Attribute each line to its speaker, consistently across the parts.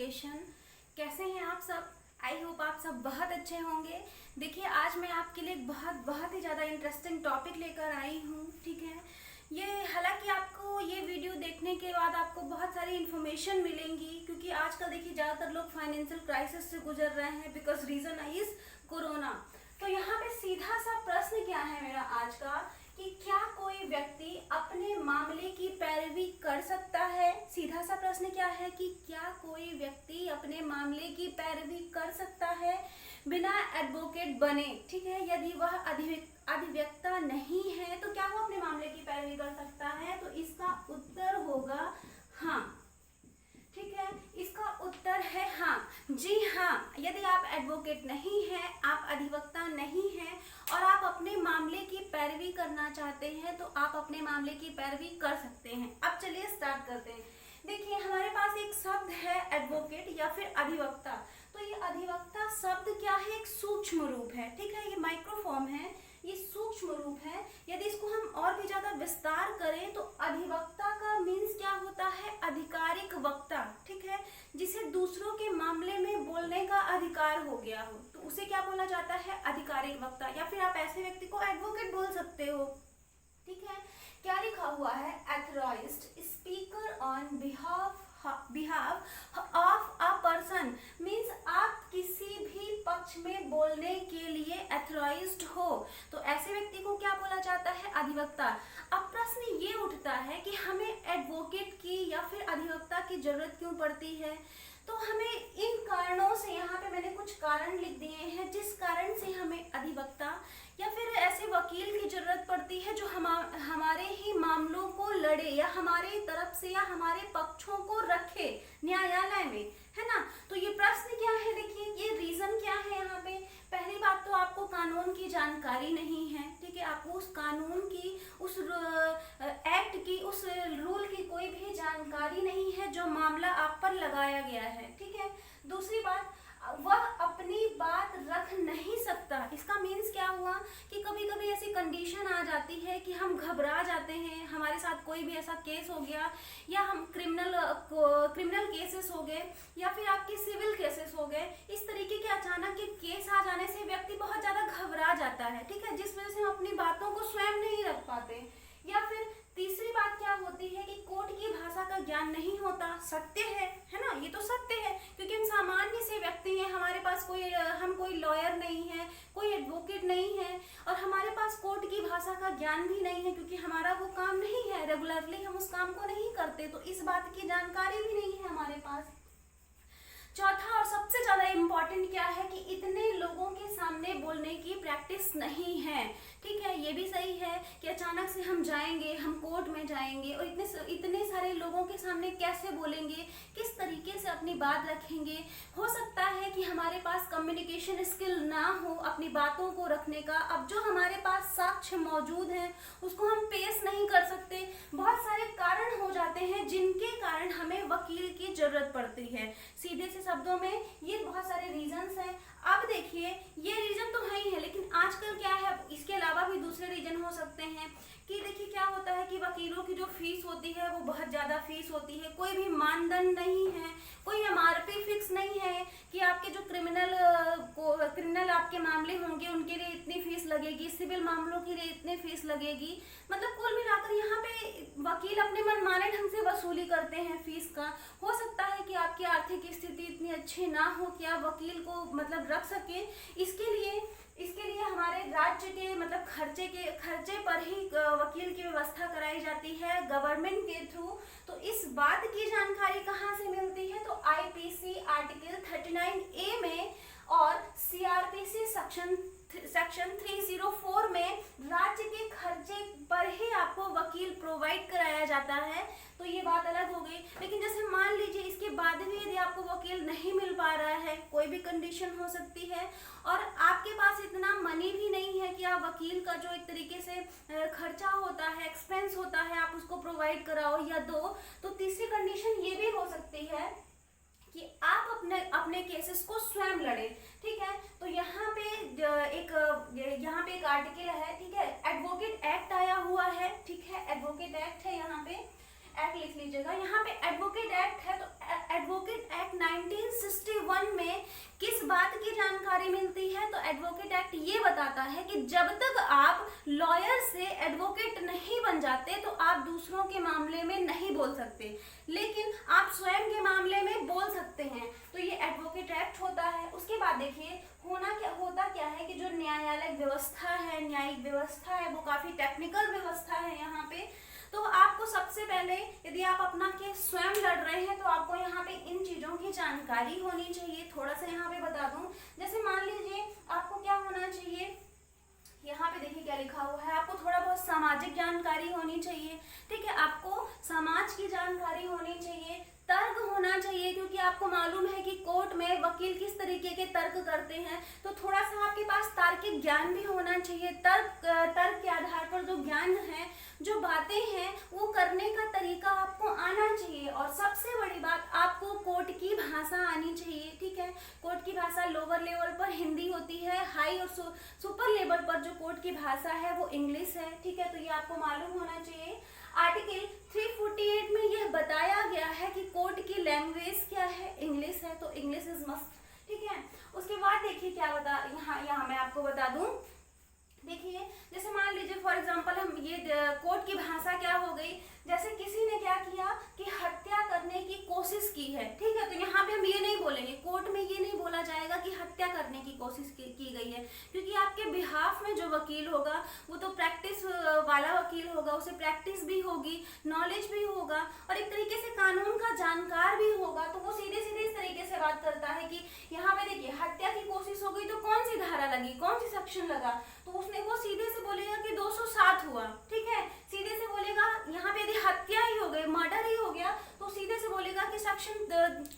Speaker 1: Education. कैसे हैं आप सब? आई होप आप सब बहुत अच्छे होंगे। देखिए, आज मैं आपके लिए बहुत ही ज़्यादा इंटरेस्टिंग टॉपिक लेकर आई हूँ। ठीक है, ये हालांकि आपको ये वीडियो देखने के बाद आपको बहुत सारी इन्फॉर्मेशन मिलेंगी, क्योंकि आजकल देखिए ज़्यादातर लोग फाइनेंशियल क्राइसिस से गुजर रहे हैं बिकॉज रीज़न इज कोरोना। तो यहाँ पे सीधा सा प्रश्न क्या है मेरा आज का, कि क्या कोई व्यक्ति अपने मामले की पैरवी कर सकता है? सीधा सा प्रश्न क्या है कि क्या कोई व्यक्ति अपने मामले की पैरवी कर सकता है बिना एडवोकेट बने? ठीक है, यदि वह अधिवक्ता नहीं है तो क्या वो अपने मामले की पैरवी कर सकता है? तो इसका उत्तर होगा हाँ। ठीक है, इसका उत्तर है हाँ। जी हाँ, यदि आप एडवोकेट नहीं हैं, आप अधिवक्ता नहीं हैं और आप अपने मामले की पैरवी करना चाहते हैं तो आप अपने मामले की पैरवी कर सकते हैं। अब चलिए स्टार्ट करते हैं। देखिए, हमारे पास एक शब्द है एडवोकेट या फिर अधिवक्ता। तो ये अधिवक्ता शब्द क्या है? एक सूक्ष्म रूप है। ठीक है, ये माइक्रोफॉर्म है, ये सूक्ष्म रूप है। यदि इसको हम और भी ज्यादा विस्तार करें तो अधिवक्ता का मीन्स क्या होता है? आधिकारिक वक्ता। ठीक है, जिसे दूसरों के मामले में बोलने का अधिकार हो गया हो तो उसे क्या बोला जाता है? आधिकारिक वक्ता। या फिर आप ऐसे व्यक्ति को एडवोकेट बोल सकते हो। ठीक है, क्या लिखा हुआ है? Authorised speaker on behalf of a person means आप किसी भी पक्ष में बोलने के लिए ऑथराइज्ड हो, तो ऐसे व्यक्ति को क्या बोला जाता है? अधिवक्ता। अब प्रश्न ये उठता है कि हमें एडवोकेट की या फिर अधिवक्ता की जरूरत क्यों पड़ती है? तो हमें इन कारणों से, यहाँ पे मैंने कुछ कारण लिख दिए हैं जिस कारण से हमें अधिवक्ता या फिर ऐसे वकील की जरूरत पड़ती है जो हमारे ही मामलों को लड़े या हमारे तरफ से या हमारे पक्षों को रखे न्यायालय में, है ना। तो ये प्रश्न क्या है? देखिए, ये रीजन क्या है यहाँ पे? पहली बात तो आपको कानून की जानकारी नहीं है। ठीक है, आपको उस कानून की, उस एक्ट की, उस रूल की कोई भी जानकारी नहीं है जो मामला आप पर लगाया गया है। ठीक है, दूसरी बात, वह अपनी बात रख नहीं सकता। इसका मीन्स क्या हुआ कि कभी कभी ऐसी कंडीशन आ जाती है कि हम घबरा जाते हैं, हमारे साथ कोई भी ऐसा केस हो गया या हम क्रिमिनल केसेस हो गए या फिर आपके सिविल केसेस हो गए, इस तरीके के अचानक के केस आ जाने से व्यक्ति बहुत ज्यादा घबरा जाता है। ठीक है, जिस वजह से हम अपनी बातों को स्वयं नहीं रख पाते। या फिर तीसरी बात क्या होती है कि कोर्ट की भाषा का ज्ञान नहीं होता। सत्य है ना, ये तो सत्य है, क्योंकि हम सामान्य से व्यक्ति हैं, हमारे पास हम कोई लॉयर नहीं है, कोई एडवोकेट नहीं है और हमारे पास कोर्ट की भाषा का ज्ञान भी नहीं है, क्योंकि हमारा वो काम नहीं है, रेगुलरली हम उस काम को नहीं करते, तो इस बात की जानकारी भी नहीं है हमारे पास। चौथा और सबसे ज्यादा इम्पोर्टेंट क्या है कि इतने लोगों के सामने बोलने की प्रैक्टिस नहीं है। ठीक है, ये भी सही है कि अचानक से हम जाएंगे, हम कोर्ट में जाएंगे और इतने सारे लोगों के सामने कैसे बोलेंगे, किस तरीके से अपनी बात रखेंगे। हो सकता है कि हमारे पास कम्युनिकेशन स्किल ना हो अपनी बातों को रखने का। अब जो हमारे पास साक्ष्य मौजूद हैं उसको हम पेश नहीं कर सकते। बहुत सारे कारण हो जाते हैं जिनके कारण हमें वकील की जरूरत पड़ती है। सीधे से शब्दों में ये बहुत सारे रीजंस हैं। अब देखिए, ये रीजन तो है ही है, लेकिन आजकल क्या है, इसके अलावा भी दूसरे रीजन हो सकते हैं। कि देखिए क्या होता है कि वकीलों की जो फीस होती है वो बहुत ज़्यादा फीस होती है, कोई भी मानदंड नहीं है, कोई एमआरपी फिक्स नहीं है कि आपके जो क्रिमिनल आपके मामले होंगे उनके लिए इतनी फीस लगेगी, सिविल मामलों के लिए इतनी फीस लगेगी। मतलब कुल मिलाकर यहाँ पे वकील अपने मनमाने ढंग से वसूली करते हैं फीस का। हो सकता है कि आपकी आर्थिक स्थिति इतनी अच्छी ना हो कि आप वकील को मतलब रख सके। इसके लिए हमारे राज्य के मतलब खर्चे पर ही वकील की व्यवस्था कराई जाती है गवर्नमेंट के थ्रू। तो इस बात की जानकारी कहाँ से मिलती है? तो आईपीसी आर्टिकल 39A में और सीआरपीसी सेक्शन 304 में राज्य के खर्चे पर ही आपको वकील प्रोवाइड कराया जाता है। तो ये बात अलग हो गई। लेकिन जैसे मान लीजिए इसके बाद भी यदि आपको वकील नहीं मिल पा रहा है, कोई भी कंडीशन हो सकती है और आपके पास इतना मनी भी नहीं है कि आप वकील का जो एक तरीके से खर्चा होता है, एक्सपेंस होता है, आप उसको प्रोवाइड कराओ या दो, तो तीसरी कंडीशन ये भी हो सकती है कि आप अपने केसेस को स्वयं लड़े। ठीक है, तो यहाँ पे एक आर्टिकल है। ठीक है, एडवोकेट एक्ट आया हुआ है। ठीक है, एडवोकेट एक्ट है, यहाँ पे एक्ट लिख लीजिएगा। यहाँ पे एडवोकेट एक्ट है, तो एडवोकेट एक्ट 1961 में किस बात की जानकारी मिलती है? तो एडवोकेट एक्ट ये बताता है कि जब तक आप लॉयर से एडवोकेट नहीं बन जाते तो आप दूसरों के मामले में नहीं बोल सकते, लेकिन आप स्वयं के मामले में बोल सकते हैं। तो ये एडवोकेट एक्ट होता है। उसके बाद देखिए होता क्या है कि जो न्यायालय व्यवस्था है, न्यायिक व्यवस्था है, वो काफी टेक्निकल व्यवस्था है यहाँ पे। तो आपको सबसे पहले यदि आप अपना केस स्वयं लड़ रहे हैं तो आपको यहाँ पे इन चीजों की जानकारी होनी चाहिए। थोड़ा सा यहाँ पे बता दूं, जैसे मान लीजिए आपको क्या होना चाहिए, यहाँ पे देखिए क्या लिखा हुआ है, आपको थोड़ा बहुत सामाजिक जानकारी होनी चाहिए, ठीक है, आपको समाज की जानकारी होनी चाहिए, तर्क होना चाहिए, क्योंकि आपको मालूम है कि कोर्ट में वकील किस तरीके के तर्क करते हैं, तो थोड़ा सा आपके पास तार्किक ज्ञान भी होना चाहिए। तर्क के आधार पर जो ज्ञान है, जो बातें हैं, वो करने का तरीका आपको आना चाहिए। और सबसे बड़ी बात, आपको कोर्ट की भाषा आनी चाहिए, ठीक है। कोर्ट की भाषा लोअर लेवल पर हिंदी होती है, हाई और सुपर लेवल पर जो कोर्ट की भाषा है वो इंग्लिश है, ठीक है, तो ये आपको मालूम होना चाहिए। आर्टिकल 348 में यह बताया गया है कि कोर्ट की लैंग्वेज क्या है, इंग्लिश है, तो इंग्लिश इज मस्ट, ठीक है। उसके बाद देखिए क्या बता, यहाँ मैं आपको बता दूं, देखिए जैसे मान लीजिए फॉर एग्जांपल हम ये कोर्ट की भाषा क्या हो गई, जैसे किसी ने क्या किया कि हत्या करने की कोशिश की है, ठीक है, तो यहाँ पे हम ये नहीं बोलेंगे, कोर्ट में ये नहीं बोला जाएगा कि हत्या करने की कोशिश की गई है, क्योंकि आपके बिहाफ में जो वकील होगा वो तो प्रैक्टिस वाला वकील होगा, उसे प्रैक्टिस भी होगी, नॉलेज भी होगा और एक तरीके से कानून का जानकार भी होगा, तो वो सीधे सीधे इस तरीके से बात करता है कि यहाँ पे देखिए हत्या की कोशिश हो गई तो कौन सी धारा लगी, कौन सी सेक्शन लगा, तो उसने वो सीधे से बोलेगा कि 207 हुआ, ठीक है, सीधे से बोलेगा। यहाँ पे यदि हत्या ही हो गई, मर्डर ही हो गया, तो सीधे से बोलेगा कि सेक्शन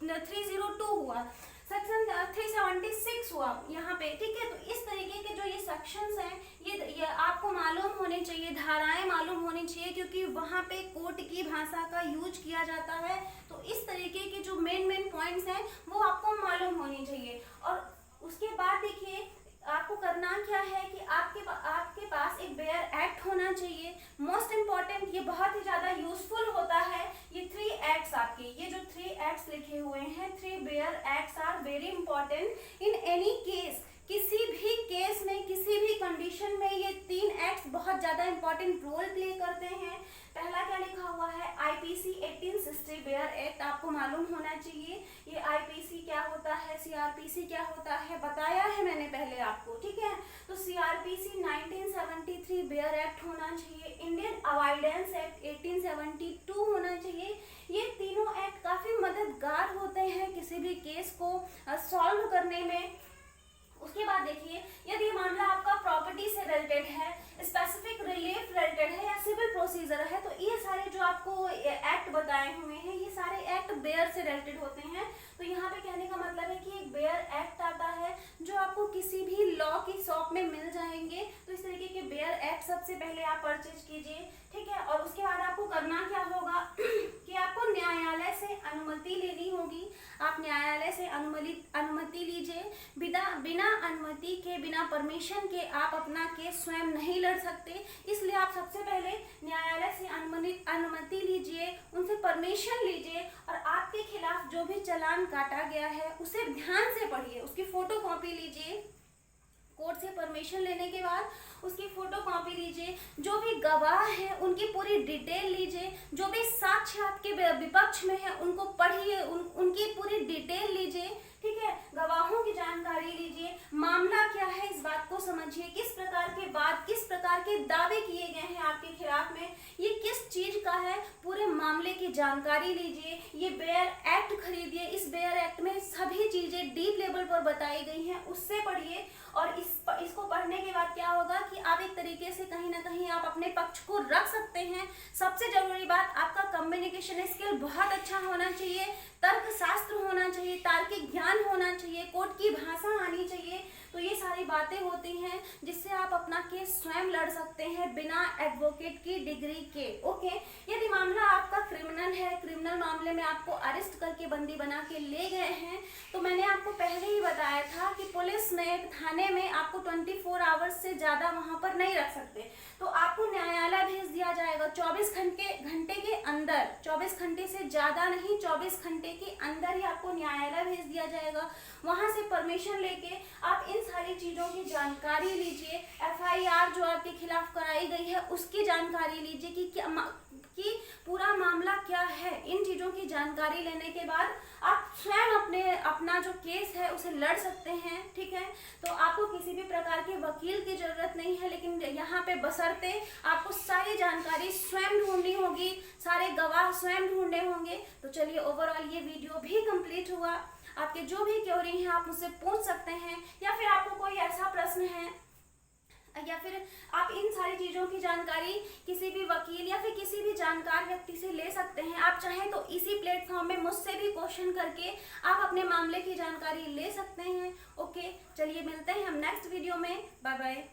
Speaker 1: 302 हुआ, सेक्शन 376 हुआ यहाँ पे, ठीक है। तो इस तरीके के जो ये सेक्शंस हैं, ये आपको मालूम होने चाहिए, धाराएं मालूम होनी चाहिए, क्योंकि वहाँ पे कोर्ट की भाषा का यूज किया जाता है। तो इस तरीके के जो मेन पॉइंट्स हैं वो आपको मालूम होनी चाहिए। और उसके बाद देखिए आपको करना क्या है कि आपके पास एक बेयर एक्ट होना चाहिए। मोस्ट इम्पॉर्टेंट, ये बहुत ही ज्यादा यूजफुल होता है, ये 3 एक्ट्स आपके, ये जो 3 एक्ट्स लिखे हुए हैं, 3 bare acts are very important in any case. किसी भी केस में, किसी भी कंडीशन में ये 3 एक्ट्स बहुत ज्यादा इंपॉर्टेंट रोल प्ले करते हैं। पहला क्या लिखा हुआ है, आईपीसी 1860 बेयर एक्ट, आपको मालूम होना चाहिए ये आईपीसी क्या होता है, सीआरपीसी क्या होता है, बताया है मैंने पहले आपको, ठीक है। तो सीआरपीसी 1973 बेयर एक्ट होना चाहिए, इंडियन अवॉइडेंस एक्ट 1872 होना चाहिए। ये तीनों एक्ट काफी मददगार होते हैं किसी भी केस को सॉल्व करने में। उसके बाद देखिए यदि मामला आपका प्रॉपर्टी से रिलेटेड है, स्पेसिफिक रिलीफ रिलेटेड है या सिविल प्रोसीजर है, तो ये सारे जो आपको एक्ट बताए हुए हैं, ये सारे एक्ट बेयर से रिलेटेड होते हैं। तो यहाँ पे कहने का मतलब है कि एक बेयर एक्ट आता है जो आपको किसी भी लॉ की शॉप में मिल जाएंगे। तो इस तरीके के बेयर एक्ट सबसे पहले आप परचेज कीजिए, ठीक है। और उसके बाद आपको करना क्या होगा कि आपको न्यायालय से अनुमति लेनी होगी। आप न्यायालय से अनुमति लीजिए। बिना अनुमति के, बिना परमिशन के आप अपना केस स्वयं नहीं लड़ सकते, इसलिए आप सबसे पहले न्यायालय से अनुमति लीजिए, उनसे परमिशन लीजिए और आपके खिलाफ जो भी चालान काटा गया है उसे ध्यान से पढ़िए, उसकी फोटो कॉपी लीजिए। कोर्ट से परमिशन लेने के बाद उसकी फोटो कॉपी लीजिए, जो भी गवाह है उनकी पूरी डिटेल लीजिए, जो भी साक्ष्य आपके विपक्ष में है उनको पढ़िए, उनकी पूरी डिटेल लीजिए, ठीक है। गवाहों की जानकारी लीजिए, मामला क्या है इस बात को समझिए, किस प्रकार के दावे किए गए हैं आपके खिलाफ में, ये किस चीज का है, पूरे मामले की जानकारी लीजिए। ये बेयर एक्ट खरीदिए, इस बेयर एक्ट में सभी चीजें डीप लेवल पर बताई गई हैं, उससे पढ़िए। और इसको पढ़ने के बाद क्या होगा कि आप एक तरीके से कहीं ना कहीं आप अपने पक्ष को रख सकते हैं। सबसे जरूरी बात, आपका कम्युनिकेशन स्किल बहुत अच्छा होना चाहिए, तर्क शास्त्र होना चाहिए, तार्किक ज्ञान होना चाहिए, कोर्ट की भाषा आनी चाहिए। तो ये सारी बातें होती हैं जिससे आप अपना केस स्वयं लड़ सकते हैं बिना एडवोकेट की डिग्री के, ओके। यदि मामला आपका क्रिमिनल है, क्रिमिनल मामले में आपको अरेस्ट करके बंदी बना के ले गए हैं, तो मैंने आपको पहले ही बताया था कि पुलिस में, थाने में आपको 24 आवर्स से ज्यादा वहां पर नहीं रख सकते, तो आपको न्यायालय भेज दिया जाएगा। 24 घंटे के अंदर, 24 घंटे से ज़्यादा नहीं, 24 घंटे के अंदर ही आपको न्यायालय भेज दिया जाएगा। वहाँ से परमिशन लेके आप इन सारी चीज़ों की जानकारी लीजिए। FIR जो आपके खिलाफ कराई गई है उसकी जानकारी लीजिए कि क्या कि पूरा मामला क्या है। इन चीज़ों की जानकारी लेने के बाद आप स्वयं अपना जो केस है उसे लड़ सकते हैं, ठीक है। तो आपको किसी भी प्रकार के वकील की ज़रूरत नहीं है, लेकिन यहाँ पे बशर्ते आपको सारी जानकारी स्वयं ढूंढनी होगी, सारे गवाह स्वयं ढूंढने होंगे। तो चलिए, ओवरऑल ये वीडियो भी कंप्लीट हुआ। आपके जो भी क्वेरी हैं आप मुझसे पूछ सकते हैं, या फिर आपको कोई ऐसा प्रश्न है, या फिर आप इन सारी चीज़ों की जानकारी किसी भी वकील या फिर किसी भी जानकार व्यक्ति से ले सकते हैं। आप चाहें तो इसी प्लेटफॉर्म में मुझसे भी क्वेश्चन करके आप अपने मामले की जानकारी ले सकते हैं। ओके, चलिए मिलते हैं हम नेक्स्ट वीडियो में। Bye bye.